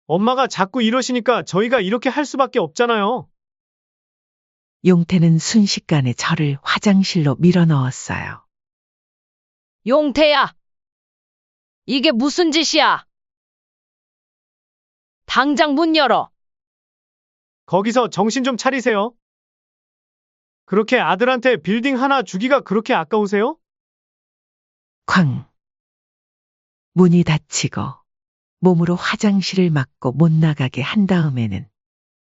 엄마가 자꾸 이러시니까 저희가 이렇게 할 수밖에 없잖아요. 용태는 순식간에 저를 화장실로 밀어넣었어요. 용태야! 이게 무슨 짓이야? 당장 문 열어. 거기서 정신 좀 차리세요. 그렇게 아들한테 빌딩 하나 주기가 그렇게 아까우세요? 쾅. 문이 닫히고 몸으로 화장실을 막고 못 나가게 한 다음에는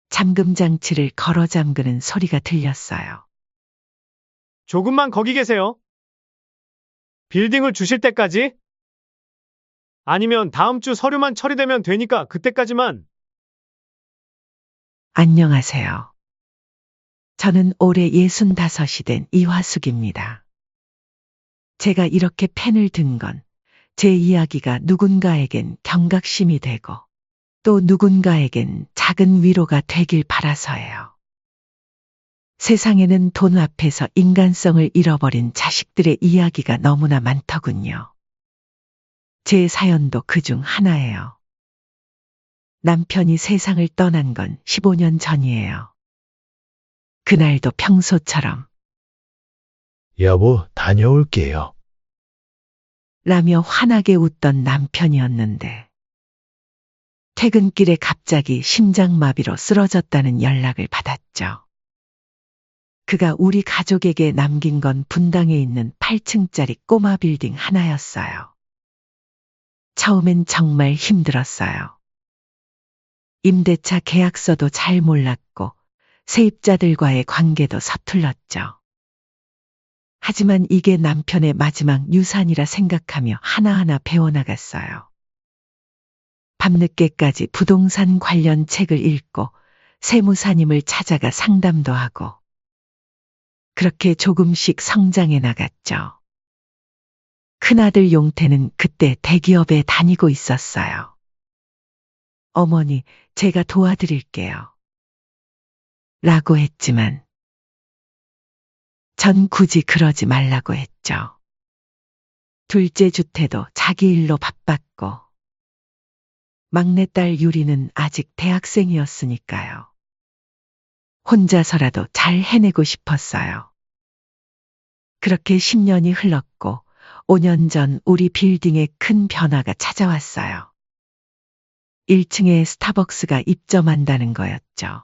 잠금 장치를 걸어 잠그는 소리가 들렸어요. 조금만 거기 계세요. 빌딩을 주실 때까지? 아니면 다음 주 서류만 처리되면 되니까 그때까지만. 안녕하세요. 저는 올해 65이 된 이화숙입니다. 제가 이렇게 펜을 든 건 제 이야기가 누군가에겐 경각심이 되고 또 누군가에겐 작은 위로가 되길 바라서예요. 세상에는 돈 앞에서 인간성을 잃어버린 자식들의 이야기가 너무나 많더군요. 제 사연도 그중 하나예요. 남편이 세상을 떠난 건 15년 전이에요. 그날도 평소처럼 여보, 다녀올게요. 라며 환하게 웃던 남편이었는데 퇴근길에 갑자기 심장마비로 쓰러졌다는 연락을 받았죠. 그가 우리 가족에게 남긴 건 분당에 있는 8층짜리 꼬마 빌딩 하나였어요. 처음엔 정말 힘들었어요. 임대차 계약서도 잘 몰랐고 세입자들과의 관계도 서툴렀죠. 하지만 이게 남편의 마지막 유산이라 생각하며 하나하나 배워나갔어요. 밤늦게까지 부동산 관련 책을 읽고 세무사님을 찾아가 상담도 하고 그렇게 조금씩 성장해 나갔죠. 큰아들 용태는 그때 대기업에 다니고 있었어요. 어머니, 제가 도와드릴게요. 라고 했지만 전 굳이 그러지 말라고 했죠. 둘째 주태도 자기 일로 바빴고 막내딸 유리는 아직 대학생이었으니까요. 혼자서라도 잘 해내고 싶었어요. 그렇게 10년이 흘렀고 5년 전 우리 빌딩에 큰 변화가 찾아왔어요. 1층에 스타벅스가 입점한다는 거였죠.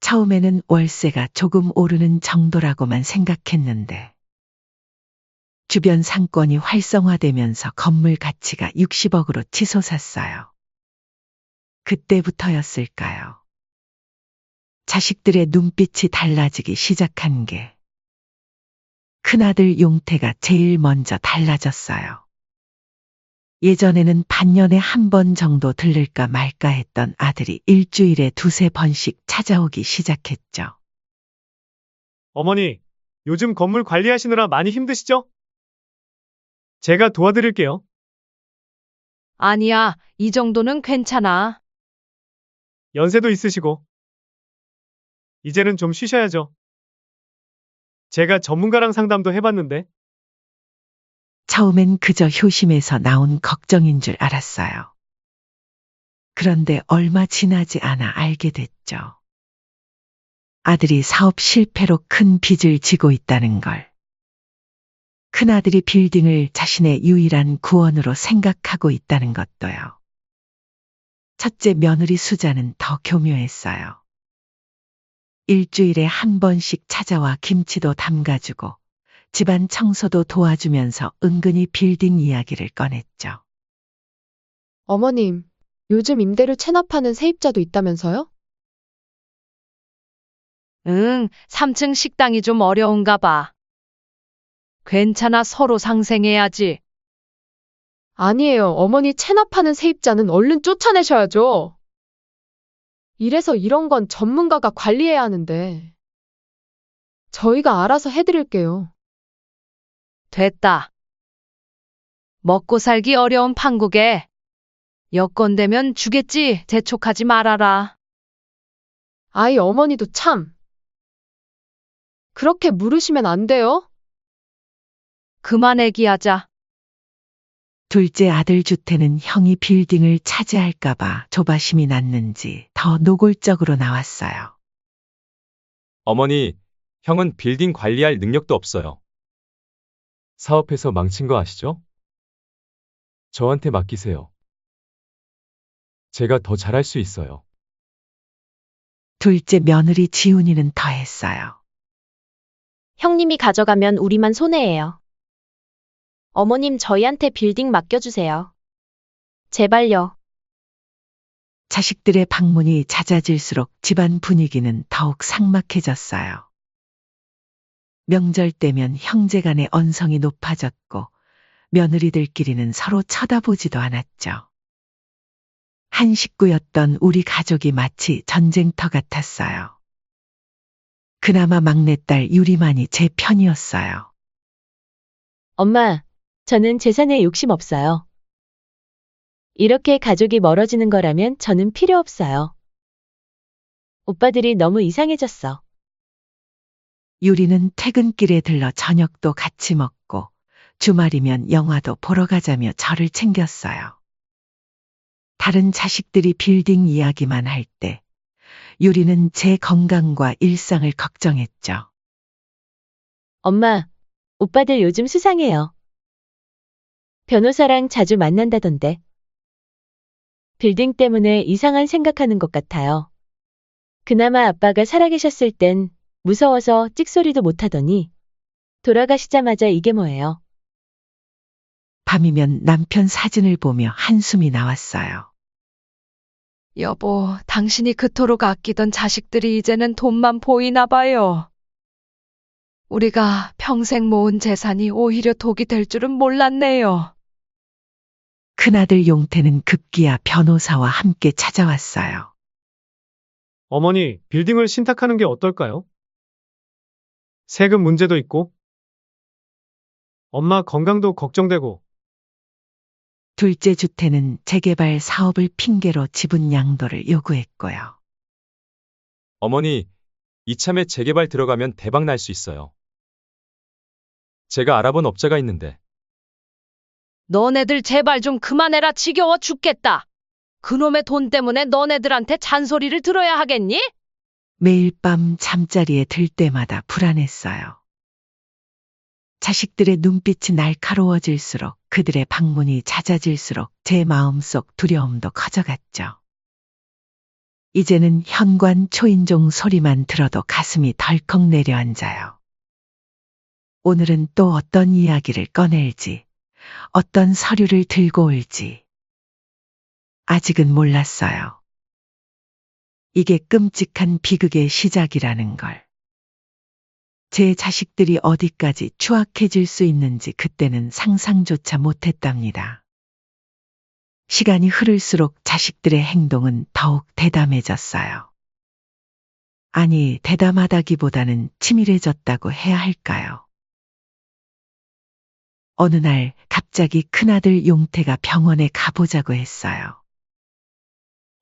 처음에는 월세가 조금 오르는 정도라고만 생각했는데 주변 상권이 활성화되면서 건물 가치가 60억으로 치솟았어요. 그때부터였을까요? 자식들의 눈빛이 달라지기 시작한 게 큰아들 용태가 제일 먼저 달라졌어요. 예전에는 반년에 한 번 정도 들를까 말까 했던 아들이 일주일에 두세 번씩 찾아오기 시작했죠. 어머니, 요즘 건물 관리하시느라 많이 힘드시죠? 제가 도와드릴게요. 아니야, 이 정도는 괜찮아. 연세도 있으시고. 이제는 좀 쉬셔야죠. 제가 전문가랑 상담도 해봤는데 처음엔 그저 효심에서 나온 걱정인 줄 알았어요. 그런데 얼마 지나지 않아 알게 됐죠. 아들이 사업 실패로 큰 빚을 지고 있다는 걸. 큰아들이 빌딩을 자신의 유일한 구원으로 생각하고 있다는 것도요. 첫째 며느리 수자는 더 교묘했어요. 일주일에 한 번씩 찾아와 김치도 담가주고 집안 청소도 도와주면서 은근히 빌딩 이야기를 꺼냈죠. 어머님, 요즘 임대료 체납하는 세입자도 있다면서요? 응, 3층 식당이 좀 어려운가 봐. 괜찮아, 서로 상생해야지. 아니에요. 어머니 체납하는 세입자는 얼른 쫓아내셔야죠. 이래서 이런 건 전문가가 관리해야 하는데. 저희가 알아서 해드릴게요. 됐다. 먹고 살기 어려운 판국에 여건 되면 주겠지. 재촉하지 말아라. 아이 어머니도 참. 그렇게 물으시면 안 돼요? 그만 얘기하자. 둘째 아들 주태는 형이 빌딩을 차지할까봐 조바심이 났는지 더 노골적으로 나왔어요. 어머니, 형은 빌딩 관리할 능력도 없어요. 사업해서 망친 거 아시죠? 저한테 맡기세요. 제가 더 잘할 수 있어요. 둘째 며느리 지훈이는 더했어요. 형님이 가져가면 우리만 손해예요. 어머님 저희한테 빌딩 맡겨주세요. 제발요. 자식들의 방문이 잦아질수록 집안 분위기는 더욱 삭막해졌어요. 명절 때면 형제간의 언성이 높아졌고 며느리들끼리는 서로 쳐다보지도 않았죠. 한 식구였던 우리 가족이 마치 전쟁터 같았어요. 그나마 막내딸 유리만이 제 편이었어요. 엄마, 저는 재산에 욕심 없어요. 이렇게 가족이 멀어지는 거라면 저는 필요 없어요. 오빠들이 너무 이상해졌어. 유리는 퇴근길에 들러 저녁도 같이 먹고 주말이면 영화도 보러 가자며 저를 챙겼어요. 다른 자식들이 빌딩 이야기만 할 때 유리는 제 건강과 일상을 걱정했죠. 엄마, 오빠들 요즘 수상해요. 변호사랑 자주 만난다던데. 빌딩 때문에 이상한 생각하는 것 같아요. 그나마 아빠가 살아계셨을 땐 무서워서 찍소리도 못하더니 돌아가시자마자 이게 뭐예요? 밤이면 남편 사진을 보며 한숨이 나왔어요. 여보, 당신이 그토록 아끼던 자식들이 이제는 돈만 보이나 봐요. 우리가 평생 모은 재산이 오히려 독이 될 줄은 몰랐네요. 큰아들 용태는 급기야 변호사와 함께 찾아왔어요. 어머니, 빌딩을 신탁하는 게 어떨까요? 세금 문제도 있고, 엄마 건강도 걱정되고, 둘째 주태는 재개발 사업을 핑계로 지분 양도를 요구했고요. 어머니, 이참에 재개발 들어가면 대박 날 수 있어요. 제가 알아본 업자가 있는데. 너네들 제발 좀 그만해라. 지겨워 죽겠다. 그놈의 돈 때문에 너네들한테 잔소리를 들어야 하겠니? 매일 밤 잠자리에 들 때마다 불안했어요. 자식들의 눈빛이 날카로워질수록 그들의 방문이 잦아질수록 제 마음속 두려움도 커져갔죠. 이제는 현관 초인종 소리만 들어도 가슴이 덜컥 내려앉아요. 오늘은 또 어떤 이야기를 꺼낼지, 어떤 서류를 들고 올지 아직은 몰랐어요. 이게 끔찍한 비극의 시작이라는 걸. 제 자식들이 어디까지 추악해질 수 있는지 그때는 상상조차 못했답니다. 시간이 흐를수록 자식들의 행동은 더욱 대담해졌어요. 아니, 대담하다기보다는 치밀해졌다고 해야 할까요? 어느 날 갑자기 큰아들 용태가 병원에 가보자고 했어요.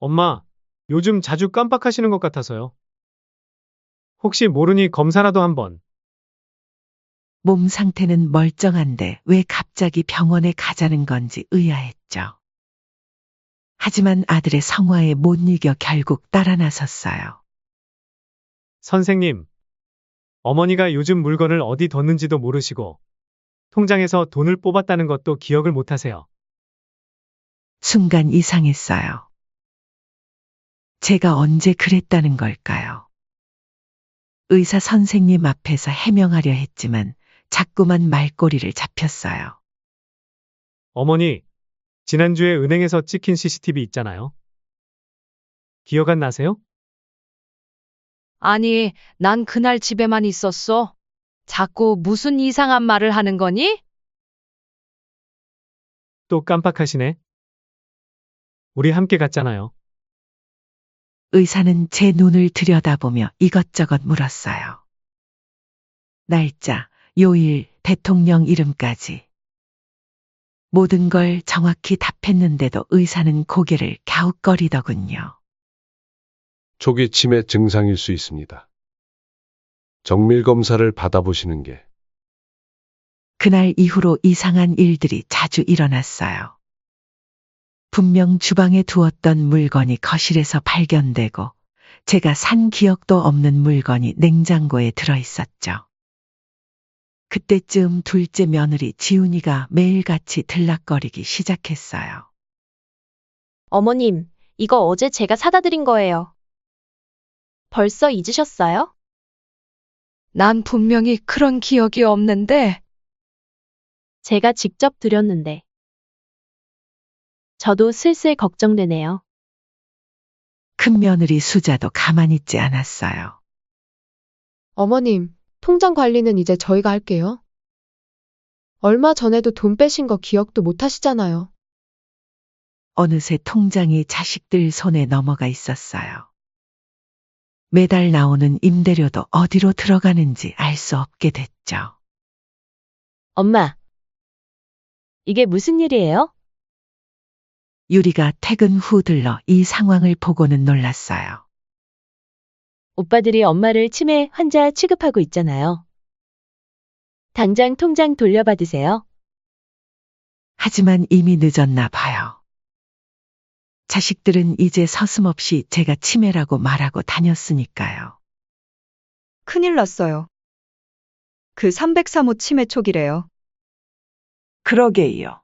엄마, 요즘 자주 깜빡하시는 것 같아서요. 혹시 모르니 검사라도 한번. 몸 상태는 멀쩡한데 왜 갑자기 병원에 가자는 건지 의아했죠. 하지만 아들의 성화에 못 이겨 결국 따라 나섰어요. 선생님, 어머니가 요즘 물건을 어디 뒀는지도 모르시고, 통장에서 돈을 뽑았다는 것도 기억을 못하세요. 순간 이상했어요. 제가 언제 그랬다는 걸까요? 의사 선생님 앞에서 해명하려 했지만 자꾸만 말꼬리를 잡혔어요. 어머니, 지난주에 은행에서 찍힌 CCTV 있잖아요. 기억 안 나세요? 아니, 난 그날 집에만 있었어. 자꾸 무슨 이상한 말을 하는 거니? 또 깜빡하시네. 우리 함께 갔잖아요. 의사는 제 눈을 들여다보며 이것저것 물었어요. 날짜, 요일, 대통령 이름까지. 모든 걸 정확히 답했는데도 의사는 고개를 갸웃거리더군요. 초기 치매 증상일 수 있습니다. 정밀 검사를 받아보시는 게 그날 이후로 이상한 일들이 자주 일어났어요. 분명 주방에 두었던 물건이 거실에서 발견되고 제가 산 기억도 없는 물건이 냉장고에 들어 있었죠. 그때쯤 둘째 며느리 지훈이가 매일같이 들락거리기 시작했어요. 어머님, 이거 어제 제가 사다 드린 거예요. 벌써 잊으셨어요? 난 분명히 그런 기억이 없는데, 제가 직접 드렸는데. 저도 슬슬 걱정되네요. 큰 며느리 수자도 가만히 있지 않았어요. 어머님, 통장 관리는 이제 저희가 할게요. 얼마 전에도 돈 빼신 거 기억도 못 하시잖아요. 어느새 통장이 자식들 손에 넘어가 있었어요. 매달 나오는 임대료도 어디로 들어가는지 알 수 없게 됐죠. 엄마, 이게 무슨 일이에요? 유리가 퇴근 후 들러 이 상황을 보고는 놀랐어요. 오빠들이 엄마를 치매 환자 취급하고 있잖아요. 당장 통장 돌려받으세요. 하지만 이미 늦었나 봐요. 자식들은 이제 서슴없이 제가 치매라고 말하고 다녔으니까요. 큰일 났어요. 그 303호 치매 초기래요. 그러게요.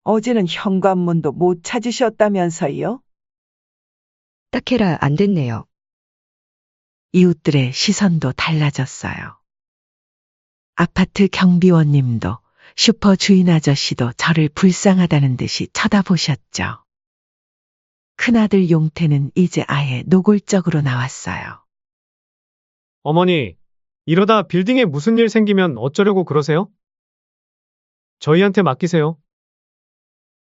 어제는 현관문도 못 찾으셨다면서요? 딱해라 안 됐네요. 이웃들의 시선도 달라졌어요. 아파트 경비원님도 슈퍼 주인 아저씨도 저를 불쌍하다는 듯이 쳐다보셨죠. 큰아들 용태는 이제 아예 노골적으로 나왔어요. 어머니, 이러다 빌딩에 무슨 일 생기면 어쩌려고 그러세요? 저희한테 맡기세요.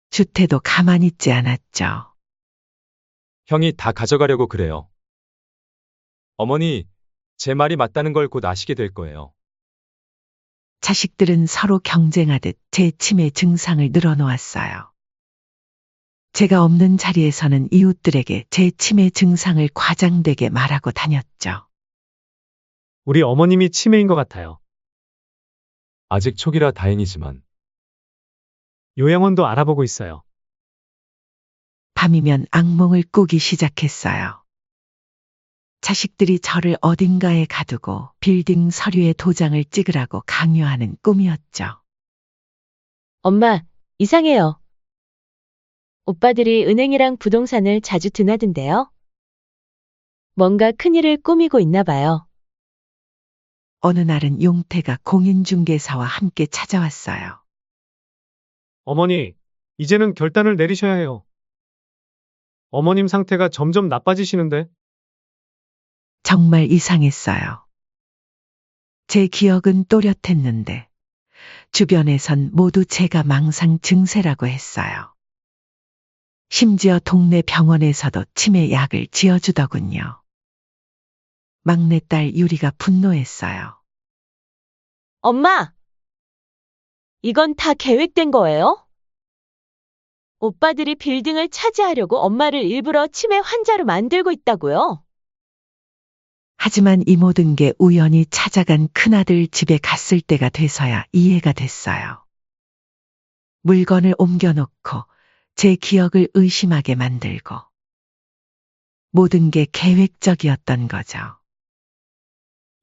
주태도 가만히 있지 않았죠. 형이 다 가져가려고 그래요. 어머니, 제 말이 맞다는 걸 곧 아시게 될 거예요. 자식들은 서로 경쟁하듯 제 치매 증상을 늘어놓았어요. 제가 없는 자리에서는 이웃들에게 제 치매 증상을 과장되게 말하고 다녔죠. 우리 어머님이 치매인 것 같아요. 아직 초기라 다행이지만 요양원도 알아보고 있어요. 밤이면 악몽을 꾸기 시작했어요. 자식들이 저를 어딘가에 가두고 빌딩 서류에 도장을 찍으라고 강요하는 꿈이었죠. 엄마, 이상해요. 오빠들이 은행이랑 부동산을 자주 드나든대요. 뭔가 큰일을 꾸미고 있나 봐요. 어느 날은 용태가 공인중개사와 함께 찾아왔어요. 어머니, 이제는 결단을 내리셔야 해요. 어머님 상태가 점점 나빠지시는데? 정말 이상했어요. 제 기억은 또렷했는데 주변에선 모두 제가 망상 증세라고 했어요. 심지어 동네 병원에서도 치매 약을 지어주더군요. 막내딸 유리가 분노했어요. 엄마! 이건 다 계획된 거예요? 오빠들이 빌딩을 차지하려고 엄마를 일부러 치매 환자로 만들고 있다고요? 하지만 이 모든 게 우연히 찾아간 큰아들 집에 갔을 때가 돼서야 이해가 됐어요. 물건을 옮겨놓고 제 기억을 의심하게 만들고 모든 게 계획적이었던 거죠.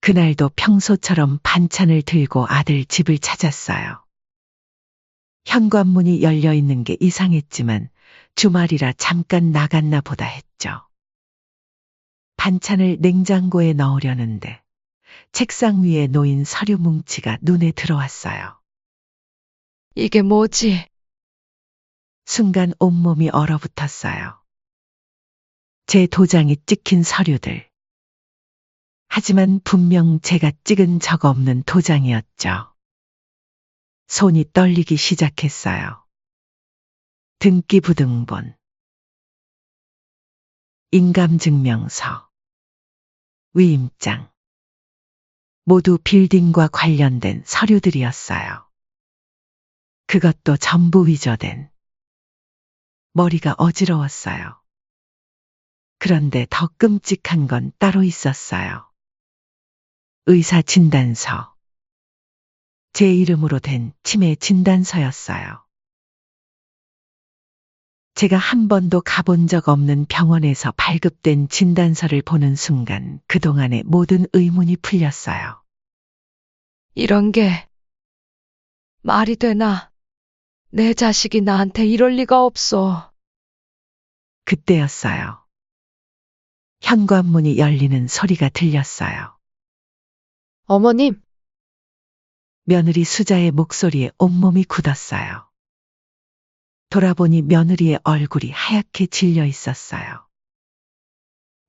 그날도 평소처럼 반찬을 들고 아들 집을 찾았어요. 현관문이 열려 있는 게 이상했지만 주말이라 잠깐 나갔나 보다 했죠. 반찬을 냉장고에 넣으려는데 책상 위에 놓인 서류 뭉치가 눈에 들어왔어요. 이게 뭐지? 순간 온몸이 얼어붙었어요. 제 도장이 찍힌 서류들. 하지만 분명 제가 찍은 적 없는 도장이었죠. 손이 떨리기 시작했어요. 등기부등본, 인감증명서, 위임장. 모두 빌딩과 관련된 서류들이었어요. 그것도 전부 위조된. 머리가 어지러웠어요. 그런데 더 끔찍한 건 따로 있었어요. 의사 진단서. 제 이름으로 된 치매 진단서였어요. 제가 한 번도 가본 적 없는 병원에서 발급된 진단서를 보는 순간 그동안의 모든 의문이 풀렸어요. 이런 게 말이 되나? 내 자식이 나한테 이럴 리가 없어. 그때였어요. 현관문이 열리는 소리가 들렸어요. 어머님, 며느리 수자의 목소리에 온몸이 굳었어요. 돌아보니 며느리의 얼굴이 하얗게 질려 있었어요.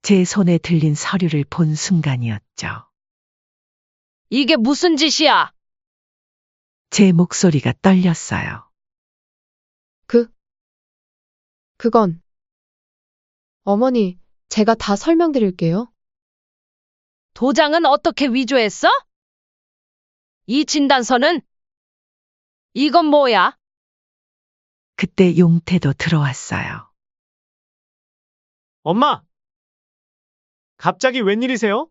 제 손에 들린 서류를 본 순간이었죠. 이게 무슨 짓이야? 제 목소리가 떨렸어요. 그건. 어머니, 제가 다 설명드릴게요. 도장은 어떻게 위조했어? 이 진단서는? 이건 뭐야? 그때 용태도 들어왔어요. 엄마! 갑자기 웬일이세요?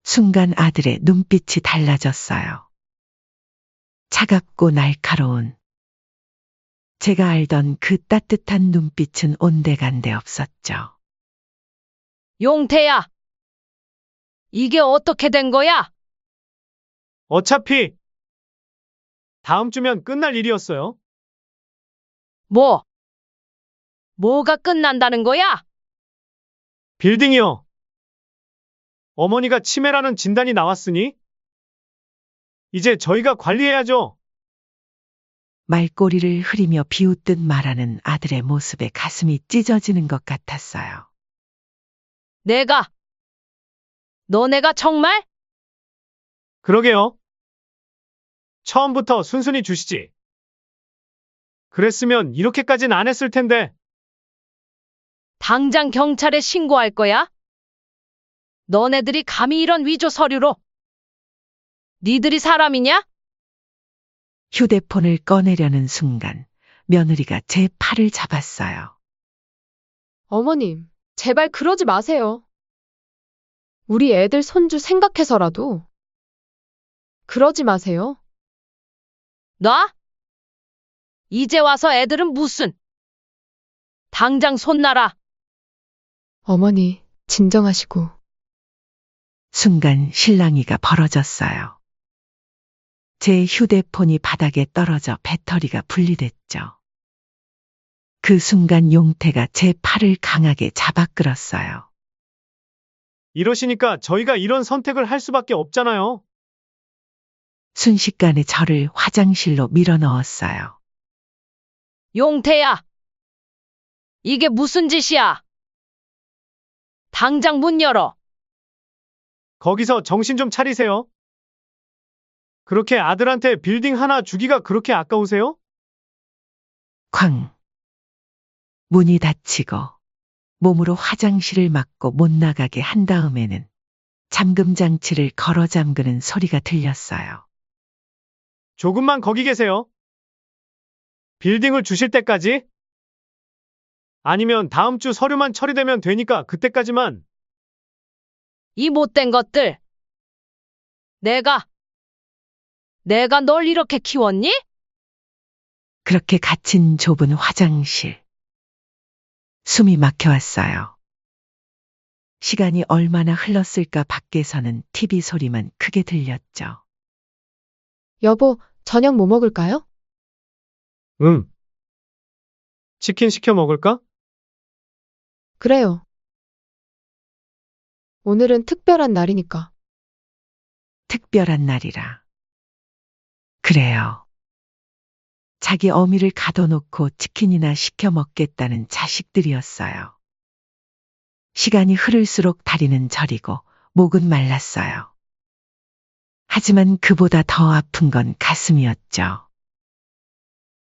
순간 아들의 눈빛이 달라졌어요. 차갑고 날카로운. 제가 알던 그 따뜻한 눈빛은 온데간데 없었죠. 용태야! 이게 어떻게 된 거야? 어차피 다음 주면 끝날 일이었어요. 뭐가 끝난다는 거야? 빌딩이요. 어머니가 치매라는 진단이 나왔으니 이제 저희가 관리해야죠. 말꼬리를 흐리며 비웃듯 말하는 아들의 모습에 가슴이 찢어지는 것 같았어요. 너네가 정말? 그러게요. 처음부터 순순히 주시지. 그랬으면 이렇게까진 안 했을 텐데. 당장 경찰에 신고할 거야? 너네들이 감히 이런 위조 서류로? 니들이 사람이냐? 휴대폰을 꺼내려는 순간 며느리가 제 팔을 잡았어요. 어머님, 제발 그러지 마세요. 우리 애들 손주 생각해서라도. 그러지 마세요. 놔? 이제 와서 애들은 무슨? 당장 손 놔라. 어머니, 진정하시고. 순간 실랑이가 벌어졌어요. 제 휴대폰이 바닥에 떨어져 배터리가 분리됐죠. 그 순간 용태가 제 팔을 강하게 잡아 끌었어요. 이러시니까 저희가 이런 선택을 할 수밖에 없잖아요. 순식간에 저를 화장실로 밀어 넣었어요. 용태야! 이게 무슨 짓이야? 당장 문 열어. 거기서 정신 좀 차리세요. 그렇게 아들한테 빌딩 하나 주기가 그렇게 아까우세요? 쾅. 문이 닫히고 몸으로 화장실을 막고 못 나가게 한 다음에는 잠금 장치를 걸어 잠그는 소리가 들렸어요. 조금만 거기 계세요. 빌딩을 주실 때까지? 아니면 다음 주 서류만 처리되면 되니까 그때까지만. 이 못된 것들. 내가 널 이렇게 키웠니? 그렇게 갇힌 좁은 화장실. 숨이 막혀왔어요. 시간이 얼마나 흘렀을까 밖에서는 TV 소리만 크게 들렸죠. 여보, 저녁 뭐 먹을까요? 치킨 시켜 먹을까? 그래요. 오늘은 특별한 날이니까. 특별한 날이라. 그래요. 자기 어미를 가둬놓고 치킨이나 시켜 먹겠다는 자식들이었어요. 시간이 흐를수록 다리는 저리고 목은 말랐어요. 하지만 그보다 더 아픈 건 가슴이었죠.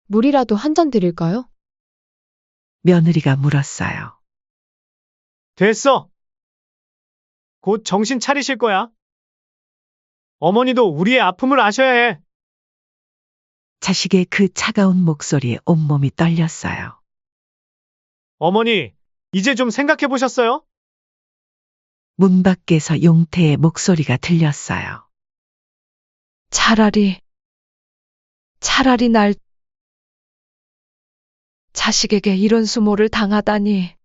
물이라도 한 잔 드릴까요? 며느리가 물었어요. 됐어. 곧 정신 차리실 거야. 어머니도 우리의 아픔을 아셔야 해. 자식의 그 차가운 목소리에 온몸이 떨렸어요. 어머니, 이제 좀 생각해 보셨어요? 문 밖에서 용태의 목소리가 들렸어요. 차라리 날 자식에게 이런 수모를 당하다니.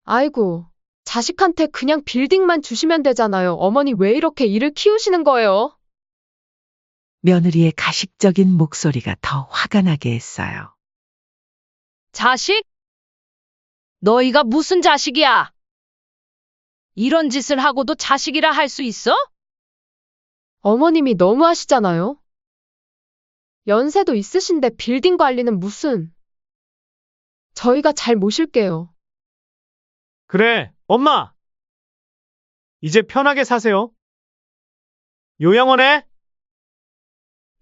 아이고, 자식한테 그냥 빌딩만 주시면 되잖아요. 어머니 왜 이렇게 일을 키우시는 거예요? 며느리의 가식적인 목소리가 더 화가 나게 했어요. 자식? 너희가 무슨 자식이야? 이런 짓을 하고도 자식이라 할 수 있어? 어머님이 너무 하시잖아요. 연세도 있으신데 빌딩 관리는 무슨. 저희가 잘 모실게요. 그래, 엄마. 이제 편하게 사세요. 요양원에?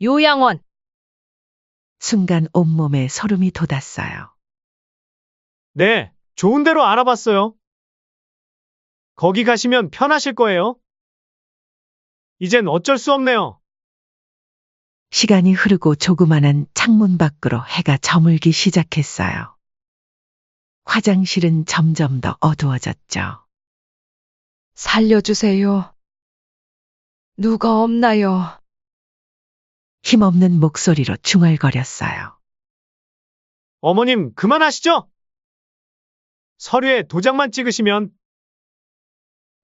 요양원. 순간 온몸에 소름이 돋았어요. 네, 좋은 데로 알아봤어요. 거기 가시면 편하실 거예요. 이젠 어쩔 수 없네요. 시간이 흐르고 조그마한 창문 밖으로 해가 저물기 시작했어요. 화장실은 점점 더 어두워졌죠. 살려주세요. 누가 없나요? 힘없는 목소리로 중얼거렸어요. 어머님, 그만하시죠? 서류에 도장만 찍으시면.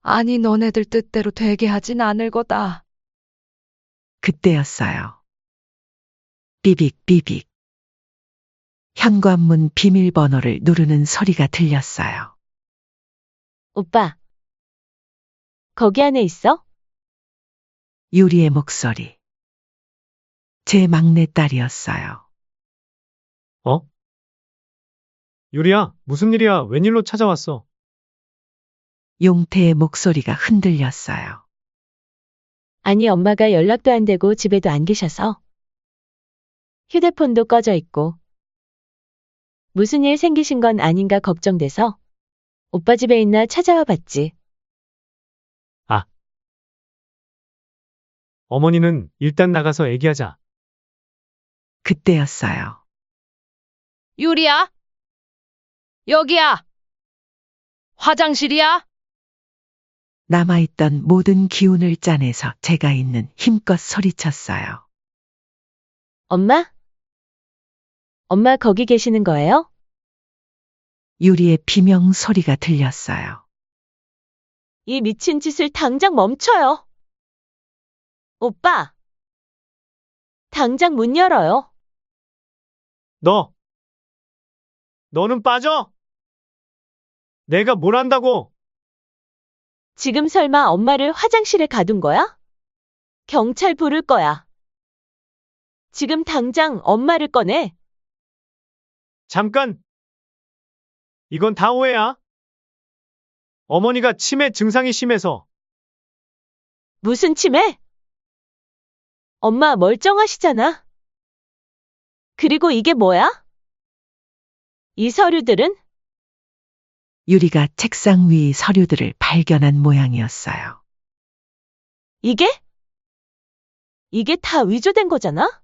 아니, 너네들 뜻대로 되게 하진 않을 거다. 그때였어요. 삐빅. 현관문 비밀번호를 누르는 소리가 들렸어요. 오빠, 거기 안에 있어? 유리의 목소리. 제 막내딸이었어요. 어? 유리야, 무슨 일이야? 웬일로 찾아왔어? 용태의 목소리가 흔들렸어요. 아니, 엄마가 연락도 안 되고 집에도 안 계셔서. 휴대폰도 꺼져 있고. 무슨 일 생기신 건 아닌가 걱정돼서 오빠 집에 있나 찾아와 봤지. 어머니는 일단 나가서 얘기하자. 그때였어요. 유리야? 여기야. 화장실이야? 남아있던 모든 기운을 짜내서 제가 있는 힘껏 소리쳤어요. 엄마? 엄마 거기 계시는 거예요? 유리의 비명 소리가 들렸어요. 이 미친 짓을 당장 멈춰요. 오빠, 당장 문 열어요. 너는 빠져! 내가 뭘 한다고? 지금 설마 엄마를 화장실에 가둔 거야? 경찰 부를 거야. 지금 당장 엄마를 꺼내. 잠깐! 이건 다 오해야. 어머니가 치매 증상이 심해서. 무슨 치매? 엄마 멀쩡하시잖아. 그리고 이게 뭐야? 이 서류들은? 유리가 책상 위 서류들을 발견한 모양이었어요. 이게 다 위조된 거잖아?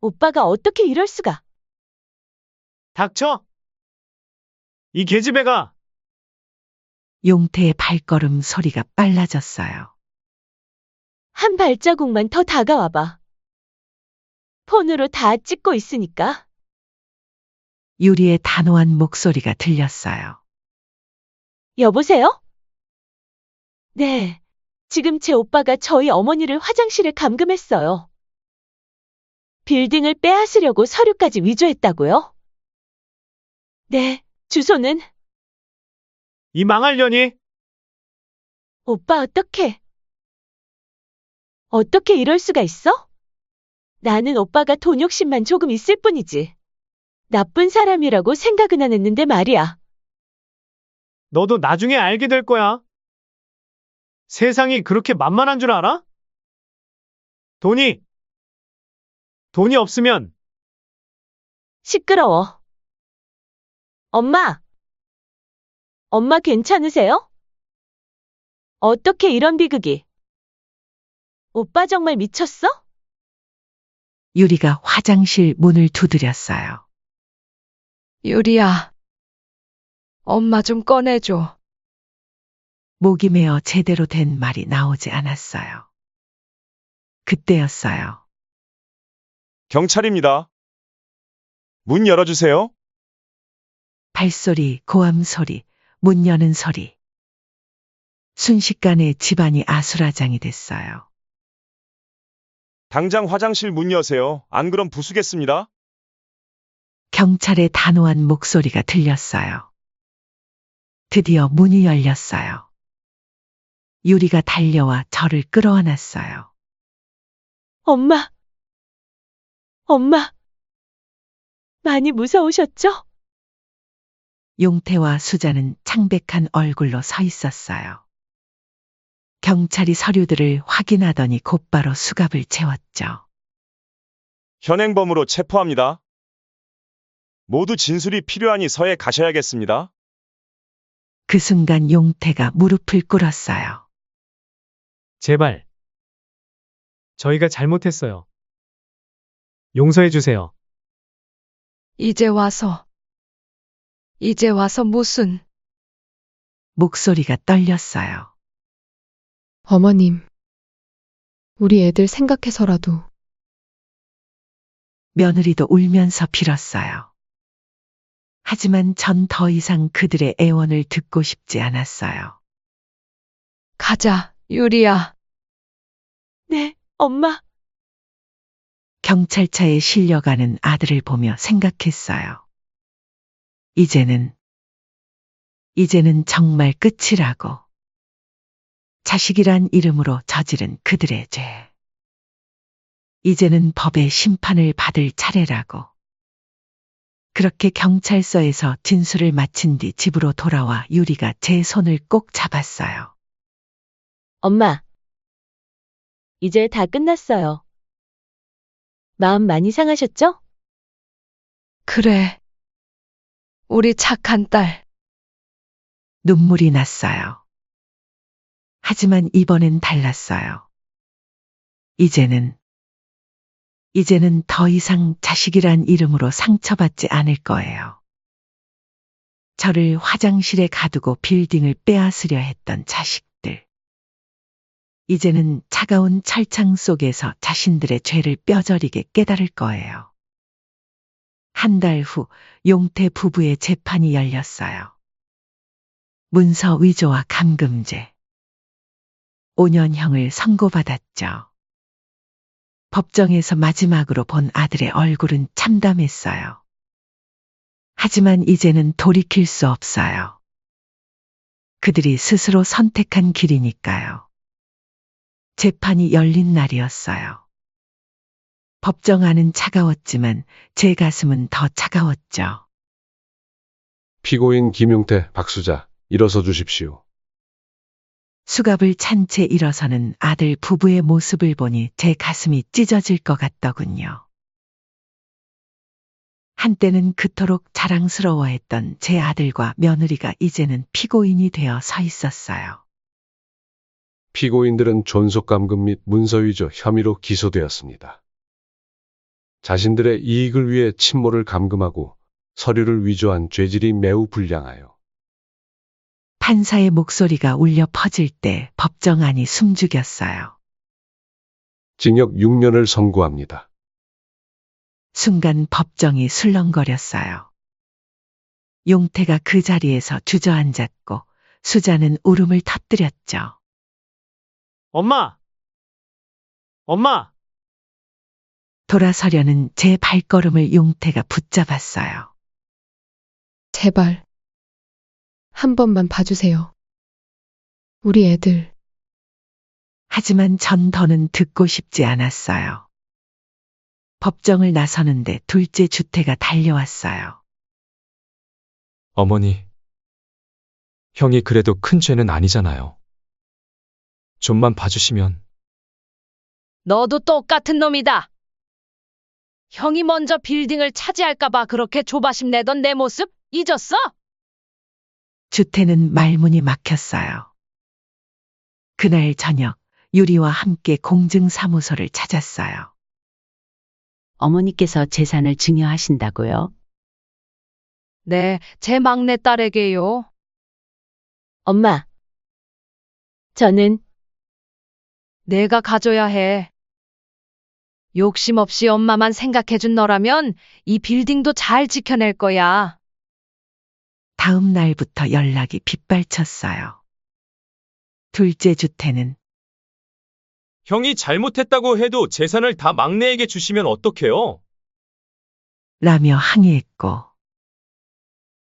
오빠가 어떻게 이럴 수가? 닥쳐! 이 계집애가. 용태의 발걸음 소리가 빨라졌어요. 한 발자국만 더 다가와봐. 폰으로 다 찍고 있으니까. 유리의 단호한 목소리가 들렸어요. 여보세요? 네, 지금 제 오빠가 저희 어머니를 화장실에 감금했어요. 빌딩을 빼앗으려고 서류까지 위조했다고요? 네, 주소는? 이 망할 년이. 오빠 어떻게 이럴 수가 있어? 나는 오빠가 돈 욕심만 조금 있을 뿐이지. 나쁜 사람이라고 생각은 안 했는데 말이야. 너도 나중에 알게 될 거야. 세상이 그렇게 만만한 줄 알아? 돈이 없으면. 시끄러워. 엄마 괜찮으세요? 어떻게 이런 비극이? 오빠 정말 미쳤어? 유리가 화장실 문을 두드렸어요. 유리야. 엄마 좀 꺼내줘. 목이 메어 제대로 된 말이 나오지 않았어요. 그때였어요. 경찰입니다. 문 열어주세요. 발소리, 고함 소리, 문 여는 소리. 순식간에 집안이 아수라장이 됐어요. 당장 화장실 문 여세요. 안 그럼 부수겠습니다. 경찰의 단호한 목소리가 들렸어요. 드디어 문이 열렸어요. 유리가 달려와 저를 끌어안았어요. 엄마! 엄마! 많이 무서우셨죠? 용태와 수자는 창백한 얼굴로 서 있었어요. 경찰이 서류들을 확인하더니 곧바로 수갑을 채웠죠. 현행범으로 체포합니다. 모두 진술이 필요하니 서에 가셔야겠습니다. 그 순간 용태가 무릎을 꿇었어요. 제발. 저희가 잘못했어요. 용서해 주세요. 이제 와서 무슨. 목소리가 떨렸어요. 어머님, 우리 애들 생각해서라도. 며느리도 울면서 빌었어요. 하지만 전 더 이상 그들의 애원을 듣고 싶지 않았어요. 가자, 유리야. 네, 엄마. 경찰차에 실려가는 아들을 보며 생각했어요. 이제는 정말 끝이라고. 자식이란 이름으로 저지른 그들의 죄. 이제는 법의 심판을 받을 차례라고. 그렇게 경찰서에서 진술을 마친 뒤 집으로 돌아와 유리가 제 손을 꼭 잡았어요. 엄마. 이제 다 끝났어요. 마음 많이 상하셨죠? 그래. 우리 착한 딸. 눈물이 났어요. 하지만 이번엔 달랐어요. 이제는 더 이상 자식이란 이름으로 상처받지 않을 거예요. 저를 화장실에 가두고 빌딩을 빼앗으려 했던 자식들. 이제는 차가운 철창 속에서 자신들의 죄를 뼈저리게 깨달을 거예요. 한 달 후 용태 부부의 재판이 열렸어요. 문서 위조와 감금죄. 5년형을 선고받았죠. 법정에서 마지막으로 본 아들의 얼굴은 참담했어요. 하지만 이제는 돌이킬 수 없어요. 그들이 스스로 선택한 길이니까요. 재판이 열린 날이었어요. 법정 안은 차가웠지만 제 가슴은 더 차가웠죠. 피고인 김용태, 박수자, 일어서 주십시오. 수갑을 찬 채 일어서는 아들 부부의 모습을 보니 제 가슴이 찢어질 것 같더군요. 한때는 그토록 자랑스러워했던 제 아들과 며느리가 이제는 피고인이 되어 서 있었어요. 피고인들은 존속감금 및 문서위조 혐의로 기소되었습니다. 자신들의 이익을 위해 친모를 감금하고 서류를 위조한 죄질이 매우 불량하여 판사의 목소리가 울려 퍼질 때 법정 안이 숨죽였어요. 징역 6년을 선고합니다. 순간 법정이 술렁거렸어요. 용태가 그 자리에서 주저앉았고 수자는 울음을 터뜨렸죠. 엄마! 엄마! 돌아서려는 제 발걸음을 용태가 붙잡았어요. 제발. 한 번만 봐주세요. 우리 애들. 하지만 전 더는 듣고 싶지 않았어요. 법정을 나서는데 둘째 주태가 달려왔어요. 어머니, 형이 그래도 큰 죄는 아니잖아요. 좀만 봐주시면. 너도 똑같은 놈이다. 형이 먼저 빌딩을 차지할까봐 그렇게 조바심 내던 내 모습 잊었어? 주태는 말문이 막혔어요. 그날 저녁 유리와 함께 공증사무소를 찾았어요. 어머니께서 재산을 증여하신다고요? 네, 제 막내딸에게요. 엄마. 저는 내가 가져야 해. 욕심 없이 엄마만 생각해준 너라면 이 빌딩도 잘 지켜낼 거야. 다음 날부터 연락이 빗발쳤어요. 둘째 주태는 형이 잘못했다고 해도 재산을 다 막내에게 주시면 어떡해요? 라며 항의했고,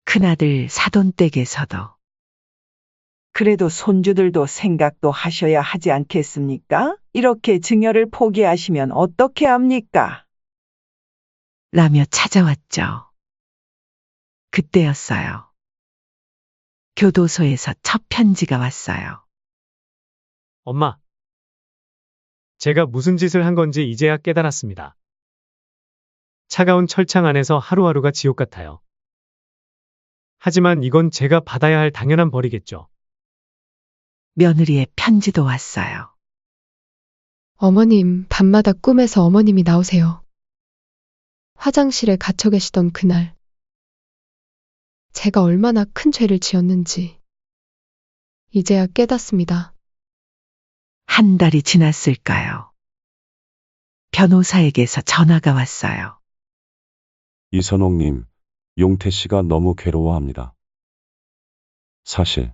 큰아들 사돈댁에서도 그래도 손주들도 생각도 하셔야 하지 않겠습니까? 이렇게 증여를 포기하시면 어떻게 합니까? 라며 찾아왔죠. 그때였어요. 교도소에서 첫 편지가 왔어요. 엄마, 제가 무슨 짓을 한 건지 이제야 깨달았습니다. 차가운 철창 안에서 하루하루가 지옥 같아요. 하지만 이건 제가 받아야 할 당연한 벌이겠죠. 며느리의 편지도 왔어요. 어머님, 밤마다 꿈에서 어머님이 나오세요. 화장실에 갇혀 계시던 그날. 제가 얼마나 큰 죄를 지었는지 이제야 깨닫습니다. 한 달이 지났을까요? 변호사에게서 전화가 왔어요. 이선옥님, 용태 씨가 너무 괴로워합니다. 사실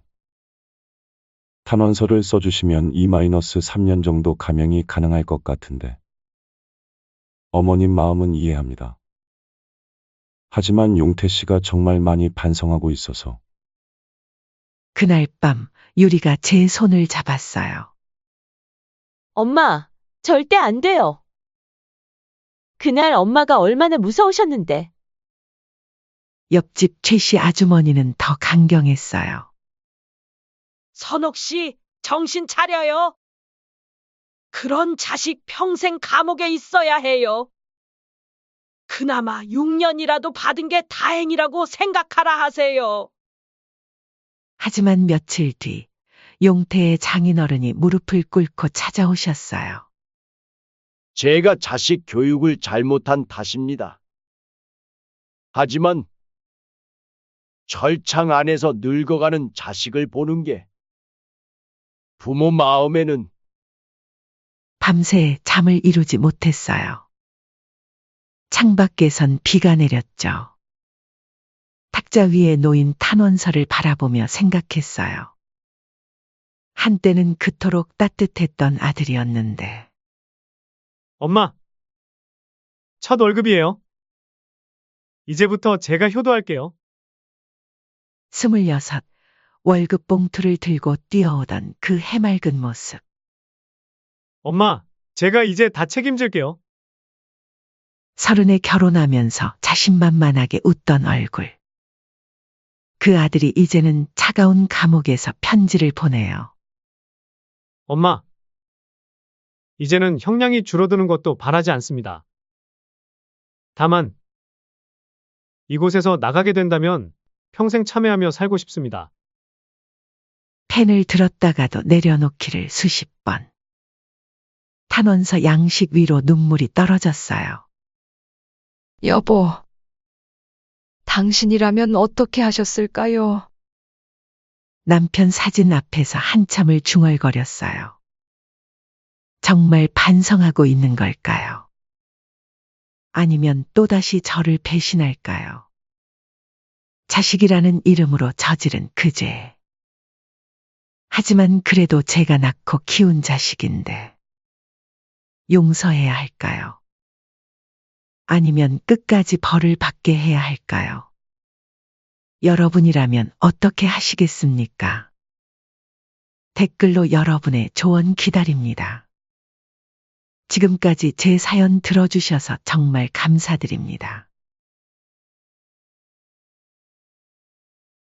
탄원서를 써주시면 2-3년 정도 감형이 가능할 것 같은데 어머님 마음은 이해합니다. 하지만 용태 씨가 정말 많이 반성하고 있어서 그날 밤 유리가 제 손을 잡았어요. 엄마, 절대 안 돼요. 그날 엄마가 얼마나 무서우셨는데. 옆집 최씨 아주머니는 더 강경했어요. 선옥 씨, 정신 차려요. 그런 자식 평생 감옥에 있어야 해요. 그나마 6년이라도 받은 게 다행이라고 생각하라 하세요. 하지만 며칠 뒤 용태의 장인어른이 무릎을 꿇고 찾아오셨어요. 제가 자식 교육을 잘못한 탓입니다. 하지만 철창 안에서 늙어가는 자식을 보는 게 부모 마음에는 밤새 잠을 이루지 못했어요. 창밖에선 비가 내렸죠. 탁자 위에 놓인 탄원서를 바라보며 생각했어요. 한때는 그토록 따뜻했던 아들이었는데. 엄마, 첫 월급이에요. 이제부터 제가 효도할게요. 26, 월급 봉투를 들고 뛰어오던 그 해맑은 모습. 엄마, 제가 이제 다 책임질게요. 30에 결혼하면서 자신만만하게 웃던 얼굴. 그 아들이 이제는 차가운 감옥에서 편지를 보내요. 엄마, 이제는 형량이 줄어드는 것도 바라지 않습니다. 다만, 이곳에서 나가게 된다면 평생 참회하며 살고 싶습니다. 펜을 들었다가도 내려놓기를 수십 번. 탄원서 양식 위로 눈물이 떨어졌어요. 여보, 당신이라면 어떻게 하셨을까요? 남편 사진 앞에서 한참을 중얼거렸어요. 정말 반성하고 있는 걸까요? 아니면 또다시 저를 배신할까요? 자식이라는 이름으로 저지른 그 죄. 하지만 그래도 제가 낳고 키운 자식인데 용서해야 할까요? 아니면 끝까지 벌을 받게 해야 할까요? 여러분이라면 어떻게 하시겠습니까? 댓글로 여러분의 조언 기다립니다. 지금까지 제 사연 들어주셔서 정말 감사드립니다.